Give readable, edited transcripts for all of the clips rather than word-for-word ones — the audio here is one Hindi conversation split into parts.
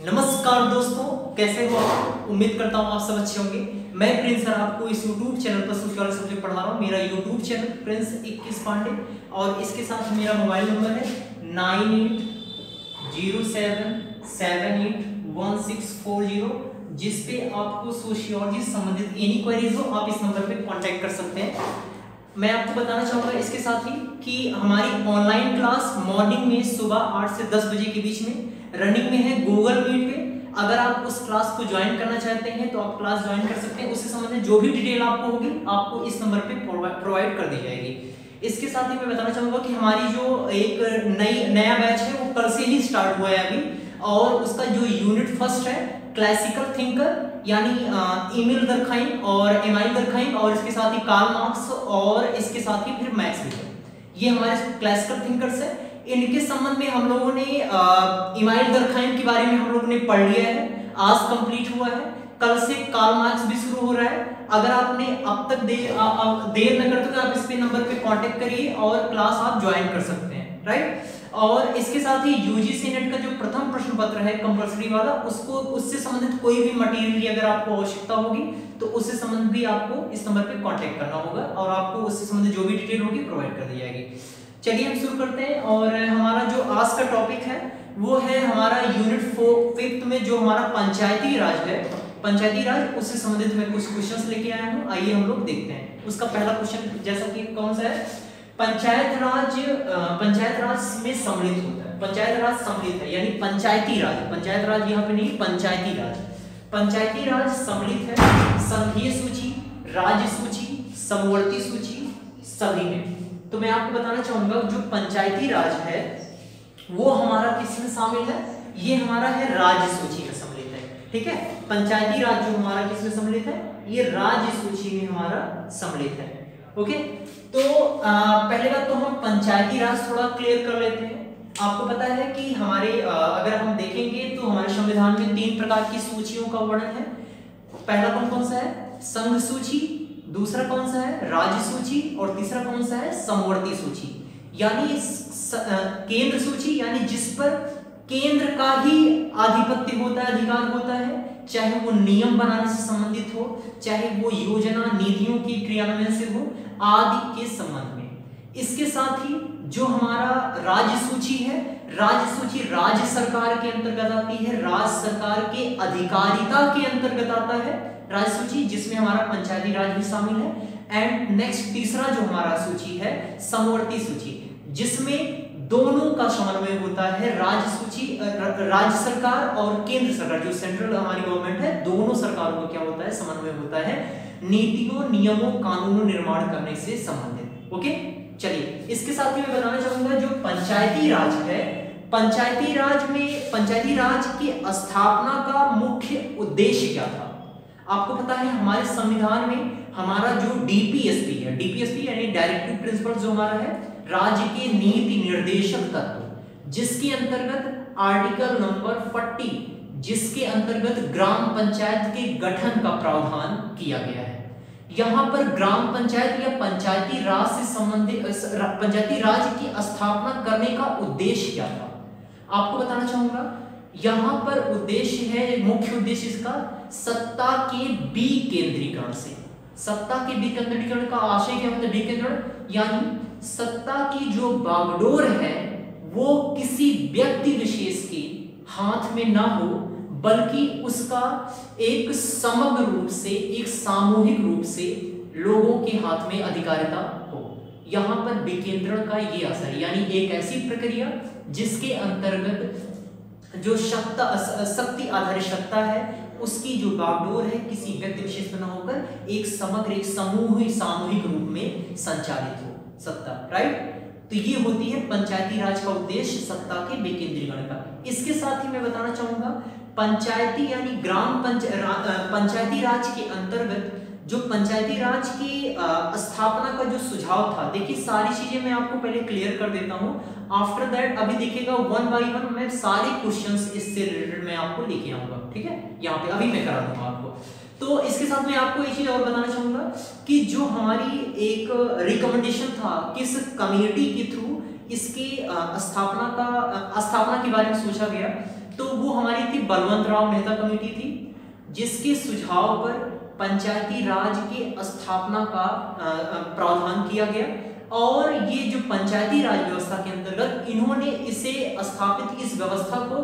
नमस्कार दोस्तों, कैसे हो आप? उम्मीद करता हूँ आप सब अच्छे होंगे। मैं प्रिंस सर आपको इस YouTube चैनल पर सोशियोलॉजी सब्जेक्ट पढ़ा रहा हूँ। मेरा YouTube चैनल प्रिंस 21 पांडे और इसके साथ मेरा मोबाइल नंबर है 9807781640, जिस पे आपको सोशियोलॉजी संबंधित एनी क्वेरीज हो आप इस नंबर पे कांटेक्ट कर सकते हैं। मैं आपको बताना चाहूँगा इसके साथ ही कि हमारी ऑनलाइन क्लास मॉर्निंग में सुबह 8 से 10 बजे के बीच में रनिंग में है गूगल मीट पे। अगर आप उस क्लास को ज्वाइन करना चाहते हैं तो आप क्लास ज्वाइन कर सकते हैं। उससे संबंधित जो भी डिटेल आपको होगी आपको इस नंबर पे प्रोवाइड कर दी जाएगी। इसके साथ ही मैं बताना चाहूँगा कि हमारी जो एक नया बैच है वो कल से ही स्टार्ट हुआ है अभी, और उसका जो यूनिट फर्स्ट है क्लासिकल थिंकर यानी ईमेल दरखाइन और एमाइल दरखाइन और इसके साथ ही कार्ल मार्क्स और इसके साथ ही फिर मैक्स वीबर, ये हमारे क्लासिकल थिंकर्स है। इनके संबंध में हम लोगों ने इमाइल दरखाइन के बारे में हम लोगों ने पढ़ लिया है, आज कंप्लीट हुआ है। कल से कार्ल मार्क्स भी शुरू हो रहा है। अगर आपने अब तक देर न करते तो आप इस पे नंबर पे कांटेक्ट करिए और क्लास आप ज्वाइन कर सकते हैं, राइट। और इसके साथ ही यूजीसी नेट का जो प्रथम प्रश्न पत्र है कंपलसरी वाला, उससे संबंधित कोई भी मटेरियल अगर आपको आवश्यकता होगी तो उससे संबंधित भी आपको इस नंबर पे कांटेक्ट करना होगा और आपको उससे संबंधित जो भी डिटेल होगी प्रोवाइड कर दी जाएगी। चलिए हम शुरू करते हैं। और हमारा जो आज का टॉपिक है वो है हमारा यूनिट 5 में जो हमारा पंचायती राज है, पंचायती राज, उससे संबंधित मैं कुछ क्वेश्चंस लेके आया हूं। आइए हम लोग देखते हैं। उसका पहला क्वेश्चन जैसा कि कौन सा है, पंचायत राज में सम्मिलित होता है। पंचायत राज सम्मिलित है यानी पंचायती राज, पंचायत राज यहाँ पे नहीं, पंचायती राज। पंचायती राज सम्मिलित है संघीय सूची, राज्य सूची, समवर्ती सूची सभी में। तो मैं आपको बताना चाहूंगा जो पंचायती राज है वो हमारा किसमें शामिल है, ये हमारा है राज्य सूची में सम्मिलित है, ठीक है। पंचायती राज जो हमारा किसमें सम्मिलित है, ये राज्य सूची में हमारा सम्मिलित है, ओके। तो पहले बात तो हम पंचायती राज थोड़ा क्लियर कर लेते हैं। आपको पता है कि हमारे अगर हम देखेंगे तो हमारे संविधान में 3 प्रकार की सूचियों का वर्णन है। पहला कौन सा है, संघ सूची, दूसरा कौन सा है, राज्य सूची, और तीसरा कौन सा है, समवर्ती सूची। यानी केंद्र सूची यानी जिस पर केंद्र का ही आधिपत्य होता है, अधिकार होता है, चाहे वो नियम बनाने से संबंधित हो, चाहे वो योजना नीतियों की क्रियान्वयन से हो, आदि के संबंध में। इसके साथ ही जो हमारा राज्य सूची है, राज्य सूची राज्य सरकार के अंतर्गत आती है, राज्य सरकार के अधिकारिता के अंतर्गत आता है राज्य सूची, जिसमें हमारा पंचायती राज भी शामिल है। एंड नेक्स्ट तीसरा जो हमारा सूची है समवर्ती सूची, जिसमें दोनों का समन्वय होता है, राज्य सूची राज्य सरकार और केंद्र सरकार जो सेंट्रल हमारी गवर्नमेंट है, दोनों सरकारों का क्या होता है, समन्वय होता है नीतियों, नियमों, कानूनों निर्माण करने से संबंधित, ओके। चलिए इसके साथ ही मैं बताना चाहूंगा जो पंचायती राज है, पंचायती राज की स्थापना का मुख्य उद्देश्य क्या था। आपको पता है हमारे संविधान में हमारा जो डीपीएसपी है, डीपीएसपी यानी डायरेक्टिव प्रिंसिपल जो हमारा है, राज्य के नीति निर्देशक तत्व, जिसके अंतर्गत आर्टिकल नंबर 40, जिसके अंतर्गत ग्राम पंचायत के गठन का प्रावधान किया गया है। यहाँ पर ग्राम पंचायत या पंचायती राज से संबंधित पंचायती राज की स्थापना करने का उद्देश्य क्या था, आपको बताना चाहूंगा। यहाँ पर उद्देश्य है, मुख्य उद्देश्य इसका सत्ता के विकेंद्रीकरण से। सत्ता के विकेंद्रीकरण का आशय क्या होता है, विकेंद्रीकरण यानी सत्ता की जो बागडोर है वो किसी व्यक्ति विशेष के हाथ में ना हो, बल्कि उसका एक समग्र रूप से, एक सामूहिक रूप से लोगों के हाथ में अधिकारिता हो। यहाँ पर विकेंद्रीकरण का ये असर यानी एक ऐसी प्रक्रिया जिसके अंतर्गत जो शक्ति आधारित सत्ता है उसकी जो बागडोर है किसी व्यक्ति विशेष में न होकर एक समग्र, एक सामूहिक रूप में संचालित हो सत्ता, राइट। तो ये होती है पंचायती राज का उद्देश्य, सत्ता के विकेंद्रीकरण का। इसके साथ ही मैं बताना चाहूंगा पंचायती यानी पंचायती राज के अंतर्गत जो पंचायती राज की स्थापना का जो सुझाव था, देखिए सारी चीजें मैं आपको पहले क्लियर कर देता हूं। आफ्टर दैट अभी देखिएगा 1 बाय 1 मैं सारे क्वेश्चंस इससे रिलेटेड मैं आपको लेके आऊंगा, ठीक है। यहाँ पे अभी मैं करा दूंगा आपको। तो इसके साथ मैं आपको एक चीज और बताना चाहूंगा कि जो हमारी एक रिकमेंडेशन था किस कमेटी के थ्रू इसकी स्थापना के बारे में सोचा गया, तो वो हमारी थी बलवंत राव मेहता कमेटी थी, जिसके सुझाव पर पंचायती राज के स्थापना का प्रावधान किया गया। और ये जो पंचायती राज व्यवस्था के अंतर्गत इन्होंने इसे स्थापित, इस व्यवस्था को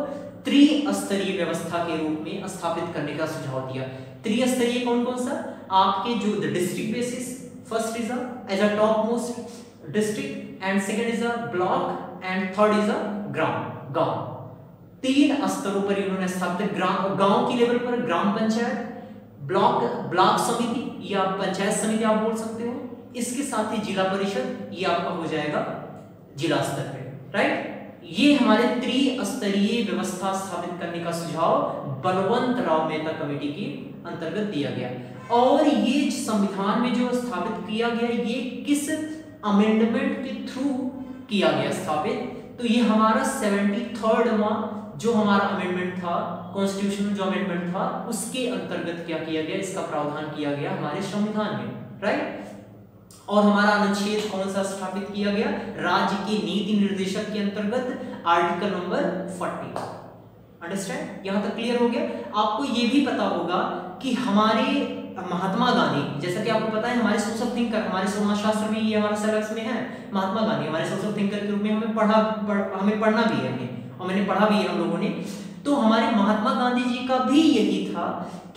त्रिस्तरीय व्यवस्था के रूप में स्थापित करने का सुझाव दिया। त्रिस्तरीय कौन कौन सा? आपके जो the district basis, first is as a top most district, and second is a block, and third is a गांव। 3 स्तरों पर इन्होंने स्थापित, गांव की लेवल पर ग्राम पंचायत, ब्लॉक समिति या पंचायत समिति आप बोल सकते हो, इसके साथ ही जिला परिषद, ये आपका हो जाएगा जिला स्तर पे, राइट। ये हमारे त्रिस्तरीय व्यवस्था स्थापित करने का सुझाव बलवंत राव मेहता कमेटी के अंतर्गत दिया गया। और ये संविधान में जो स्थापित किया गया, ये किस अमेंडमेंट के थ्रू किया गया स्थापित? तो ये हमारा 73वां जो हमारा अमेंडमेंट था, कॉन्स्टिट्यूशनल जो अमेंडमेंट था, उसके अंतर्गत क्या किया गया, इसका प्रावधान किया गया हमारे संविधान में, राइट। और हमारा अनुच्छेद कौन सा स्थापित किया गया? राज्य के नीति निर्देशक के अंतर्गत आर्टिकल नंबर 40। अंडरस्टैंड? यहां तक क्लियर हो गया? आपको ये भी पता होगा कि हमारे महात्मा गांधी, जैसा कि आपको पता है हमारे सोशल थिंकर, हमारे समाजशास्त्र में ये हमारा सिलेबस में है, महात्मा गांधी हमारे सोशल थिंकर के रूप में हमें पढ़ना भी है, और मैंने पढ़ा भी है हम लोगों ने। तो हमारे महात्मा गांधी जी का भी यही था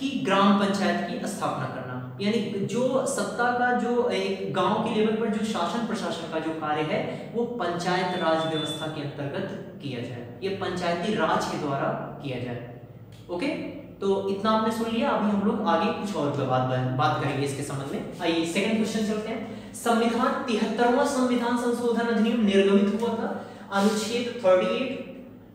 कि ग्राम पंचायत की स्थापना करना, यानी जो सत्ता का, जो एक गांव के लेवल पर जो शासन प्रशासन का जो कार्य है, वो पंचायत राज व्यवस्था के अंतर्गत किया जाए, ये पंचायती राज के द्वारा किया जाए। ओके, तो इतना आपने सुन लिया। अभी हम लोग आगे कुछ और बात करेंगे इसके संबंध में। आइए सेकंड क्वेश्चन चलते हैं। संविधान 73वां संविधान संशोधन अधिनियम निर्गमित हुआ था। अनुच्छेद 38,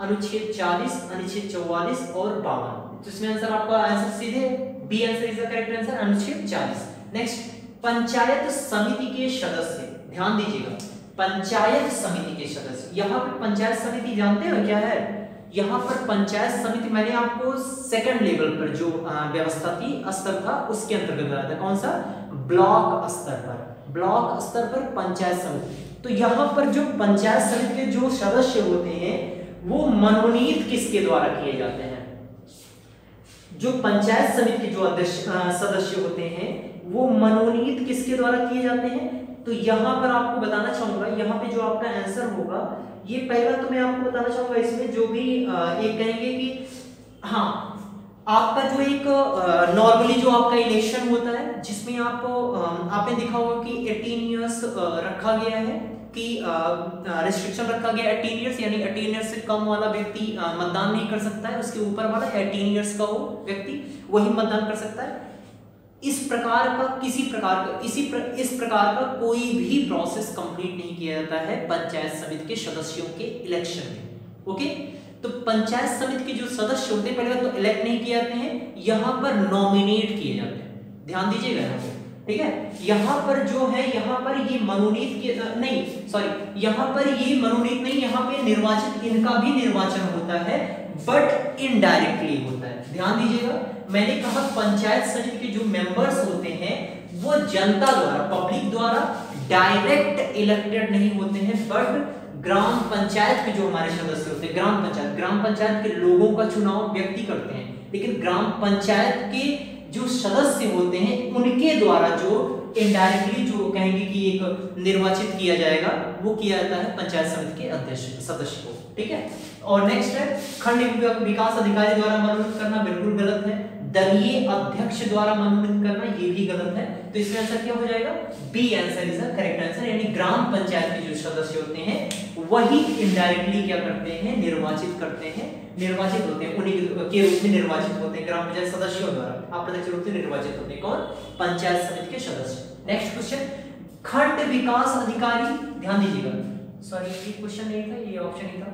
अनुच्छेद 40, अनुच्छेद 44 और 52। तो इसमें आंसर आपका आंसर सीधे B answer is the correct answer, अनुच्छेद 40। नेक्स्ट, पंचायत समिति के सदस्य, ध्यान दीजिएगा, पंचायत समिति के सदस्य। यहाँ पर पंचायत समिति जानते हो क्या है? यहाँ पर पंचायत समिति मैंने आपको सेकंड लेवल पर जो व्यवस्था थी, स्तर था, उसके अंतर्गत बताया था। कौन सा? ब्लॉक स्तर पर, ब्लॉक स्तर पर पंचायत समिति। तो यहाँ पर जो पंचायत समिति के जो सदस्य होते हैं, वो मनोनीत किसके द्वारा किए जाते हैं? जो पंचायत समिति के जो अध्यक्ष सदस्य होते हैं, वो मनोनीत किसके द्वारा किए जाते हैं? तो यहाँ पर आपको बताना चाहूंगा, यहाँ पे जो आपका आंसर होगा, ये पहला तो मैं आपको बताना चाहूंगा, इसमें जो भी एक कहेंगे कि हाँ, आपका जो एक नॉर्मली जो आपका इलेक्शन होता है, जिसमें आपने देखा होगा कि 18 इयर्स रखा गया है, कि रिस्ट्रिक्शन रखा गया 18 इयर्स, यानी 18 इयर्स से कम वाला व्यक्ति मतदान नहीं कर सकता है, उसके ऊपर वाला 18 इयर्स का हो व्यक्ति वही मतदान कर सकता है। इस प्रकार का इस प्रकार का कोई भी प्रोसेस कंप्लीट नहीं किया जाता है पंचायत समिति के सदस्यों के इलेक्शन में। ओके, तो पंचायत समिति के जो सदस्य होते हैं, पहले तो इलेक्ट नहीं किए जाते हैं, यहाँ पर नॉमिनेट किए जाते हैं। ध्यान दीजिएगा यहाँ पे, ठीक है। यहाँ पर जो है, यहाँ पर ये मनोनीत नहीं, सॉरी, यहाँ पर ये मनोनीत नहीं, यहाँ पे निर्वाचित, इनका भी निर्वाचन होता है, बट इनडायरेक्टली होता है। ध्यान दीजिएगा, मैंने कहा पंचायत समिति के जो मेंबर्स होते हैं, वो जनता द्वारा, पब्लिक द्वारा डायरेक्ट इलेक्टेड नहीं होते हैं, बट ग्राम पंचायत के जो हमारे सदस्य होते हैं, ग्राम पंचायत के लोगों का चुनाव व्यक्ति करते हैं, लेकिन ग्राम पंचायत के जो सदस्य होते हैं, उनके द्वारा जो इनडायरेक्टली जो कहेंगे कि एक निर्वाचित किया जाएगा, वो किया जाता है पंचायत समिति के अध्यक्ष सदस्य को, ठीक है। और नेक्स्ट है, खंड विकास अधिकारी द्वारा मनोनीत करना, बिल्कुल गलत है। दलीय अध्यक्ष द्वारा मनोनीत करना, ये भी गलत है। तो इसमें आंसर क्या हो जाएगा? B answer is the correct answer, यानी ग्राम पंचायत के जो सदस्य होते हैं, वही इनडायरेक्टली क्या करते हैं? निर्वाचित करते हैं, निर्वाचित होते हैं, उन्हीं के रूप में निर्वाचित होते हैं ग्राम पंचायत सदस्यों द्वारा, अप्रत्यक्ष रूप से निर्वाचित होते हैं। कौन? पंचायत समिति के सदस्य। नेक्स्ट क्वेश्चन, खंड विकास अधिकारी, ध्यान दीजिएगा, सॉरी ये क्वेश्चन नहीं था, ये ऑप्शन ही था।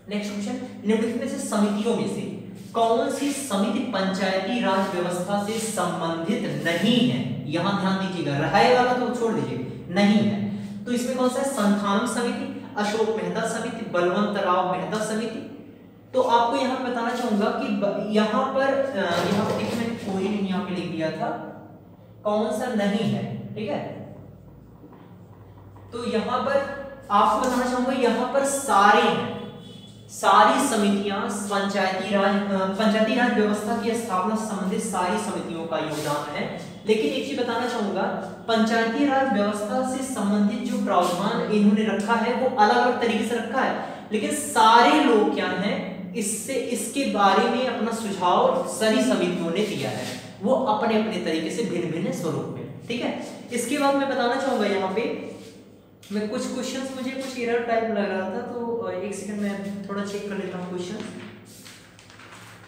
नेक्स्ट क्वेश्चन, निम्नलिखित में से समितियों में से कौन सी समिति पंचायती राज व्यवस्था से संबंधित नहीं है? यहां ध्यान दीजिएगा, रहाय वाला तो छोड़ दीजिए, नहीं है। तो इसमें कौन सा है? संथानम समिति, अशोक मेहता समिति, बलवंत राव मेहता समिति। तो आपको यहाँ पे बताना चाहूंगा कि यहाँ पर देखिए, मैंने कोई नहीं यहाँ पे लिख दिया था, कौन सा नहीं है, ठीक है। तो यहाँ पर आपको बताना चाहूंगा, यहाँ पर सारे हैं, सारी समितियां पंचायती राज व्यवस्था की स्थापना से संबंधित सारी समितियों का योगदान है। लेकिन एक चीज बताना चाहूंगा, पंचायती राज व्यवस्था से संबंधित जो प्रावधान इन्होंने रखा है वो अलग अलग तरीके से रखा है, लेकिन सारे लोग क्या हैं इसके बारे में अपना सुझाव सारी समितियों ने दिया है, वो अपने अपने तरीके से भिन्न भिन्न स्वरूप में। ठीक है, इसके बाद मैं बताना चाहूंगा यहाँ पे मैं कुछ क्वेश्चंस, मुझे कुछ एरर टाइप लग रहा था, तो एक सेकंड मैं थोड़ा चेक कर लेता हूँ।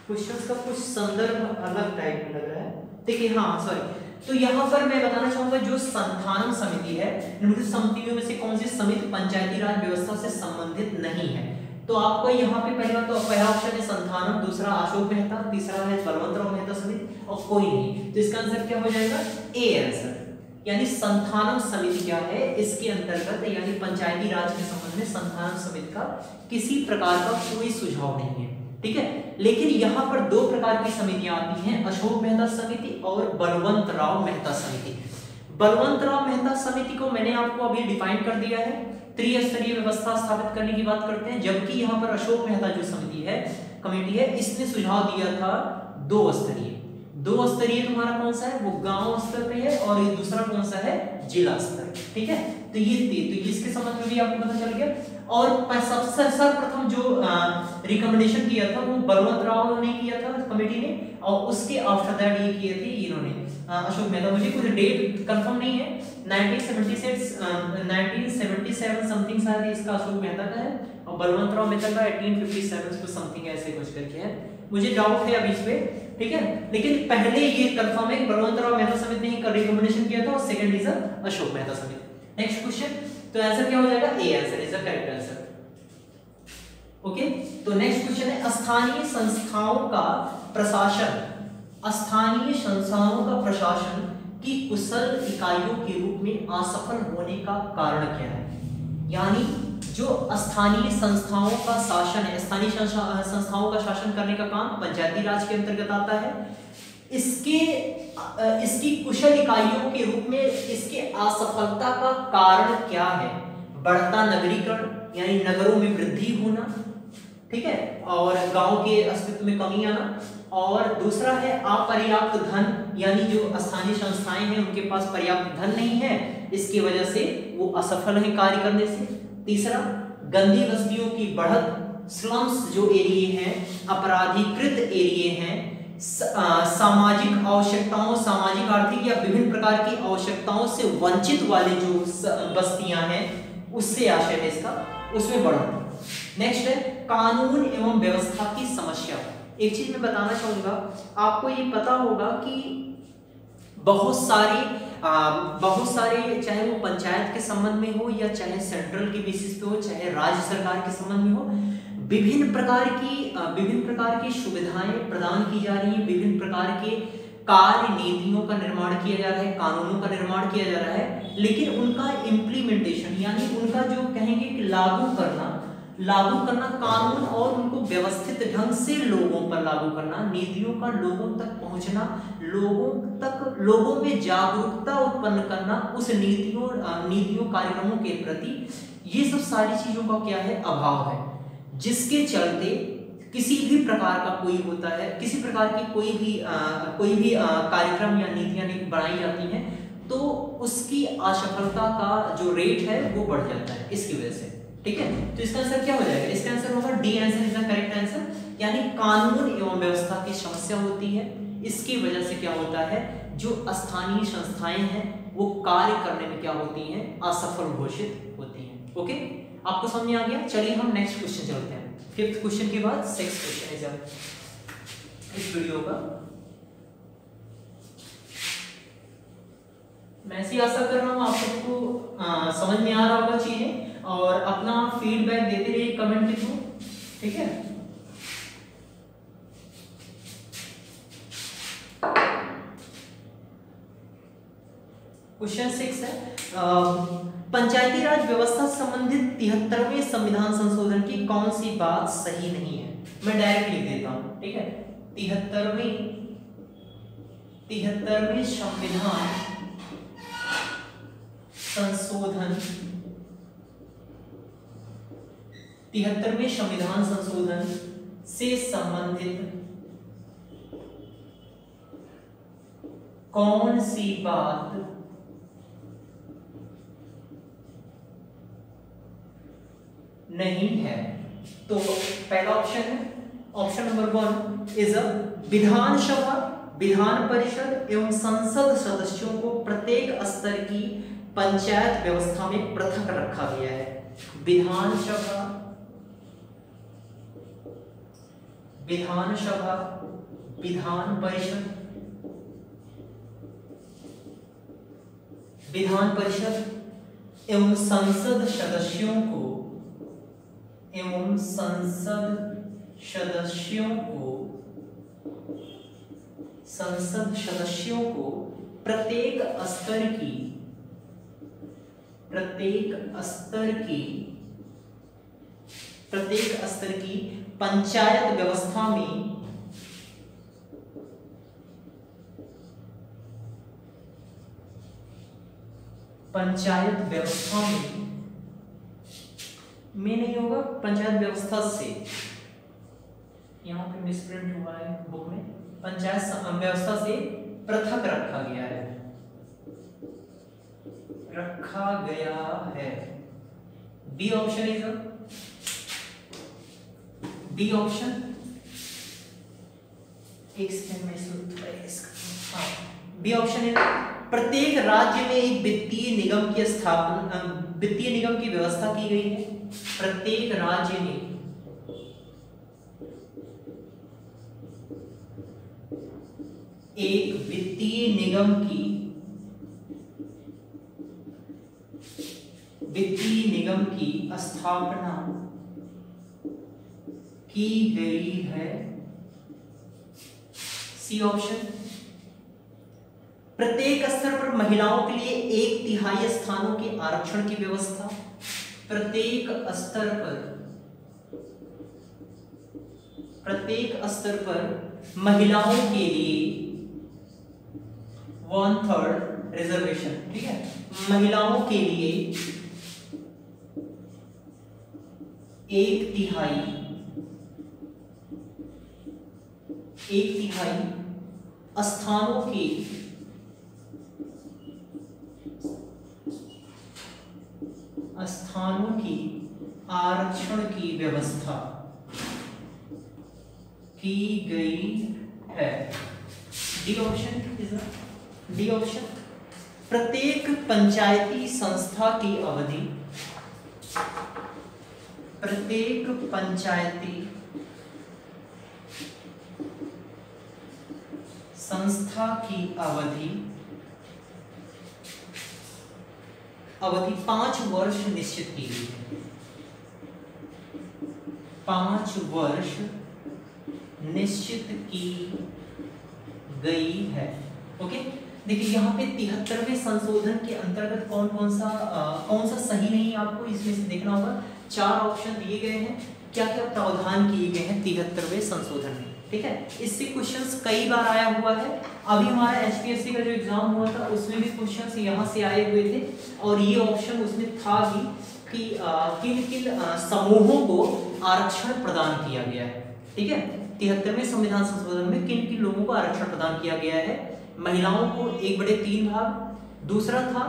क्वेश्चंस का कुछ संदर्भ अलग टाइप में लग रहा है। देखिए, हाँ सॉरी, तो यहाँ पर मैं बताना चाहूंगा जो संस्थानम समिति है, निम्नलिखित समितियों में से कौन सी समिति पंचायती राज व्यवस्था से संबंधित नहीं है? तो आपको यहाँ पे पहला ऑप्शन है संस्थानम, दूसरा अशोक मेहता, तीसरा है बलवंतराव मेहता समिति, और कोई नहीं। तो इसका आंसर क्या हो जाएगा? ए आंसर, यानी संस्थानम समिति क्या है इसके अंतर्गत, यानी पंचायती राज के संबंध में संस्थानम समिति का किसी प्रकार का कोई सुझाव नहीं है। ठीक है, लेकिन यहाँ पर दो प्रकार की समितियां आती हैं, अशोक मेहता समिति और बलवंतराव मेहता समिति। बलवंतराव मेहता समिति को मैंने आपको अभी डिफाइन कर दिया है, त्रिस्तरीय व्यवस्था स्थापित करने की बात करते हैं, जबकि यहाँ पर अशोक मेहता जो समिति है, कमेटी है, इसने सुझाव दिया था दो स्तरीय। दो स्तरीय तुम्हारा कौन सा है? वो गांव स्तर पे है, और ये दूसरा कौन सा है? जिला स्तर। ठीक है, तो ये इसके संबंध में भी आपको पता चल गया। और सबसे सर्वप्रथम जो रिकमेंडेशन किया था वो बलवंतराव ने किया था कमेटी ने, और उसके आफ्टर दैट ये किए थे इन्होंने अशोक मेहता। मुझे कुछ डेट कंफर्म नहीं है, 1977 समथिंग शायद इसका अशोक मेहता का है, और बलवंतराव मेहता का 1857 को समथिंग ऐसे कुछ करके है, मुझे डाउट है अभी इस पे। ठीक है, लेकिन पहले ये कंफर्म है बलवंतराव मेहता समिति ने रिकमेंडेशन किया था, और सेकंड इज अशोक मेहता समिति। नेक्स्ट क्वेश्चन, तो आंसर क्या हो जाएगा? A answer is the correct answer. Okay, तो नेक्स्ट क्वेश्चन है स्थानीय संस्थाओं का प्रशासन, स्थानीय संस्थाओं का प्रशासन की कुशल इकाइयों के रूप में असफल होने का कारण क्या है? यानी जो स्थानीय संस्थाओं का शासन है, स्थानीय संस्थाओं का शासन करने का काम पंचायती राज के अंतर्गत आता है, इसकी कुशल इकाइयों के रूप में इसके असफलता का कारण क्या है? बढ़ता नगरीकरण, यानी नगरों में वृद्धि होना, ठीक है, और गांव के अस्तित्व में कमी आना, और दूसरा है अपर्याप्त धन, यानी जो स्थानीय संस्थाएं हैं उनके पास पर्याप्त धन नहीं है, इसकी वजह से वो असफल है कार्य करने से। तीसरा, गंदी बस्तियों की बढ़त, स्लम्स जो एरिया हैं, अपराधीकृत एरिया हैं, सामाजिक आवश्यकताओं, सामाजिक आर्थिक या विभिन्न प्रकार की आवश्यकताओं से वंचित वाले जो बस्तियां हैं उससे आशय है इसका, उसमें बढ़त। नेक्स्ट है कानून एवं व्यवस्था की समस्या। एक चीज मैं बताना चाहूंगा, आपको ये पता होगा कि बहुत सारे चाहे वो पंचायत के संबंध में हो या चाहे सेंट्रल के बेसिस पे हो, चाहे राज्य सरकार के संबंध में हो, विभिन्न प्रकार की सुविधाएं प्रदान की जा रही हैं, विभिन्न प्रकार के कार्य नीतियों का निर्माण किया जा रहा है, कानूनों का निर्माण किया जा रहा है, लेकिन उनका इम्प्लीमेंटेशन यानी उनका जो कहेंगे कि लागू करना कानून और उनको व्यवस्थित ढंग से लोगों पर लागू करना, नीतियों का लोगों तक पहुंचना, लोगों में जागरूकता उत्पन्न करना उस नीतियों कार्यक्रमों के प्रति, ये सब सारी चीजों का क्या है? अभाव है, जिसके चलते किसी भी प्रकार का कोई होता है, किसी प्रकार की कोई भी कार्यक्रम या नीतियां बनाई जाती हैं तो उसकी असफलता का जो रेट है वो बढ़ जाता है इसकी वजह से। ठीक है, तो इसका आंसर क्या हो जाएगा? इसका आंसर होगा D answer is the correct answer, यानी कानून एवं व्यवस्था की समस्या होती है, इसकी वजह से क्या होता है? जो स्थानीय संस्थाएं हैं वो कार्य करने में क्या होती हैं? असफल घोषित होती हैं। ओके, आपको समझ में आ गया? चलिए हम नेक्स्ट क्वेश्चन चलते हैं। फिफ्थ क्वेश्चन के बाद सिक्स्थ क्वेश्चन है इस वीडियो का। मैं ऐसी आशा कर रहा हूँ आप सबको समझ में आ रहा होगा चीजें, और अपना फीडबैक देते रहिए कमेंट के थ्रू। ठीक है, क्वेश्चन 6 है पंचायती राज व्यवस्था से संबंधित 73वें संविधान संशोधन की कौन सी बात सही नहीं है? मैं डायरेक्ट लिख देता हूं। ठीक है, 73वें संविधान संशोधन 73वें संविधान संशोधन से संबंधित कौन सी बात नहीं है? तो पहला ऑप्शन है, ऑप्शन नंबर 1 इज अ विधानसभा, विधान परिषद एवं संसद सदस्यों को प्रत्येक स्तर की पंचायत व्यवस्था में पृथक रखा गया है। विधानसभा, विधानसभा, विधान परिषद, विधान परिषद एवं संसद सदस्यों को, एवं संसद सदस्यों को, संसद सदस्यों को प्रत्येक स्तर की, प्रत्येक स्तर की, प्रत्येक स्तर की पंचायत व्यवस्था में पंचायत व्यवस्था में नहीं होगा, पंचायत व्यवस्था से, यहां पे मिसप्रिंट हुआ है बुक में, पंचायत व्यवस्था से पृथक रखा गया है, रखा गया है। B option is B option, एक सेकंड में इसका, बी ऑप्शन है प्रत्येक राज्य में एक वित्तीय निगम की स्थापना, वित्तीय निगम की व्यवस्था की गई है। प्रत्येक राज्य में एक वित्तीय निगम की, वित्तीय निगम की स्थापना की गई है। सी ऑप्शन, प्रत्येक स्तर पर महिलाओं के लिए 1/3 स्थानों के आरक्षण की व्यवस्था। प्रत्येक स्तर पर, प्रत्येक स्तर पर महिलाओं के लिए 1/3 रिजर्वेशन, ठीक है, महिलाओं के लिए 1/3 स्थानों के की आरक्षण की व्यवस्था की गई है। D option is D option, प्रत्येक पंचायती संस्था की अवधि, प्रत्येक पंचायती संस्था की अवधि 5 वर्ष निश्चित की गई है। 5 वर्ष निश्चित की गई है। ओके, देखिए यहाँ पे 73वें संशोधन के अंतर्गत कौन सा सही नहीं आपको इसमें से देखना होगा। 4 ऑप्शन दिए गए हैं, क्या क्या प्रावधान किए गए हैं 73वें संशोधन में, ठीक है। इससे क्वेश्चंस कई बार आया हुआ है। अभी हमारा एचपीएससी का जो एग्जाम हुआ था उसमें भी क्वेश्चंस यहाँ से आए हुए थे, और ये ऑप्शन उसमें था भी कि किन किन समूहों को आरक्षण प्रदान किया गया है, ठीक है। 73वें संविधान संशोधन में किन किन लोगों को आरक्षण प्रदान किया गया है। महिलाओं को 1/3 भाग, दूसरा था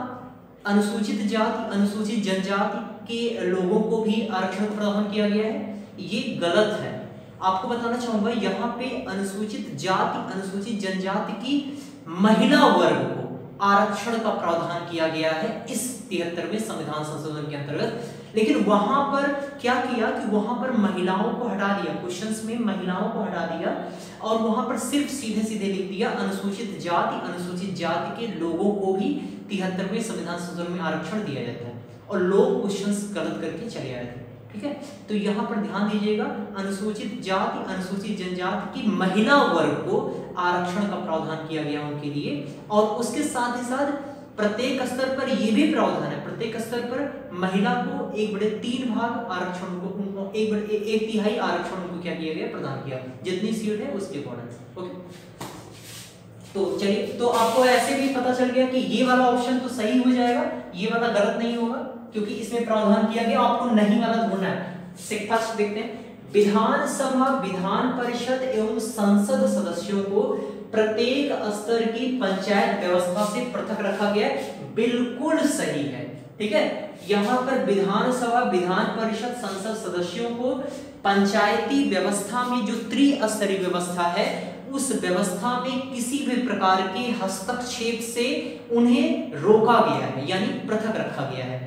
अनुसूचित जाति अनुसूचित जनजाति के लोगों को भी आरक्षण प्रदान किया गया है। ये गलत है, आपको बताना चाहूंगा यहाँ पे अनुसूचित जाति अनुसूचित जनजाति की महिला वर्ग को आरक्षण का प्रावधान किया गया है इस 73वें संविधान संशोधन के अंतर्गत। लेकिन वहां पर क्या किया कि वहां पर महिलाओं को हटा दिया, क्वेश्चंस में महिलाओं को हटा दिया और वहां पर सिर्फ सीधे सीधे लिख दिया अनुसूचित जाति के लोगों को भी 73वें संविधान संशोधन में आरक्षण दिया जाता है, और लोग क्वेश्चंस गलत करके चले आए थे, ठीक है। तो यहाँ पर ध्यान दीजिएगा, अनुसूचित जाति अनुसूचित जनजाति की महिला वर्ग को आरक्षण का प्रावधान किया गया उनके लिए, और उसके साथ ही साथ प्रत्येक स्तर पर यह भी प्रावधान है, प्रत्येक स्तर पर महिला को 1/3 भाग आरक्षण को, 1/3 आरक्षण को क्या किया गया, प्रदान किया, जितनी सीट है उसके अकॉर्डिंग। ओके, तो चलिए, तो आपको ऐसे भी पता चल गया कि ये वाला ऑप्शन तो सही हो जाएगा, ये वाला गलत नहीं होगा, क्योंकि इसमें प्रावधान किया गया, आपको नहीं वाला ढूंढना है। फर्स्ट देखते हैं, विधानसभा, विधान परिषद एवं संसद सदस्यों को प्रत्येक स्तर की पंचायत व्यवस्था से पृथक रखा गया। बिल्कुल सही है, ठीक है। यहाँ पर विधानसभा, विधान परिषद, संसद सदस्यों को पंचायती व्यवस्था में जो त्रिस्तरीय व्यवस्था है उस व्यवस्था में किसी भी प्रकार के हस्तक्षेप से उन्हें रोका गया है, यानी पृथक रखा गया है।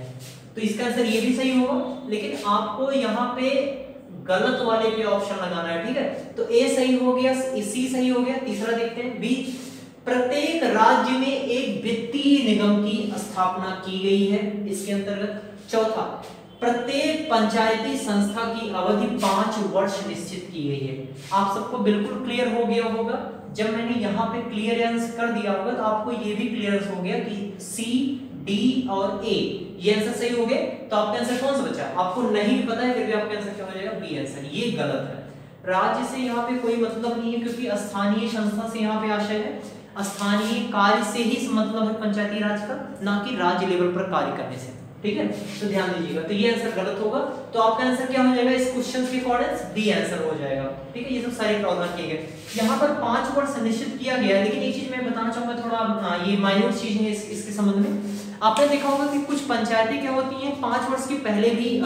तो इसका आंसर ये भी सही होगा, लेकिन आपको यहाँ पे गलत वाले पे ऑप्शन लगाना है, ठीक है। तो ए सही हो गया, सी सही हो गया। तीसरा देखते हैं, बी, प्रत्येक राज्य में एक वित्तीय निगम की स्थापना की गई है इसके अंतर्गत। चौथा, प्रत्येक पंचायती संस्था की अवधि 5 वर्ष निश्चित की गई है। आप सबको बिल्कुल क्लियर हो गया होगा, जब मैंने यहाँ पे क्लियरेंस कर दिया होगा तो आपको ये भी क्लियरेंस हो गया कि सी, डी और ए ये आंसर सही हो गए। तो आपका आंसर कौन सा बचा? आपको नहीं पता है, फिर भी आपका आंसर क्या हो जाएगा? B answer. ये गलत है। राज्य से यहाँ पे कोई मतलब नहीं है, क्योंकि स्थानीय संस्था से यहाँ पे आशय है, स्थानीय कार्य से ही मतलब है पंचायती राज का, ना कि राज्य लेवल पर कार्य करने से, ठीक है। तो ध्यान दीजिएगा, तो ये आंसर गलत होगा। तो आपका आंसर क्या हो जाएगा इस क्वेश्चन के अकॉर्डिंग? डी आंसर हो जाएगा, ठीक है। ये सब सारे प्रावधान किए गए। यहाँ पर 5 वर्ष निश्चित किया गया, लेकिन एक चीज मैं बताना चाहूंगा, थोड़ा ये माइन्यूट चीज है इसके संबंध में। आपने देखा होगा कि कुछ पंचायतें क्या होती हैं 5 वर्ष के पहले भी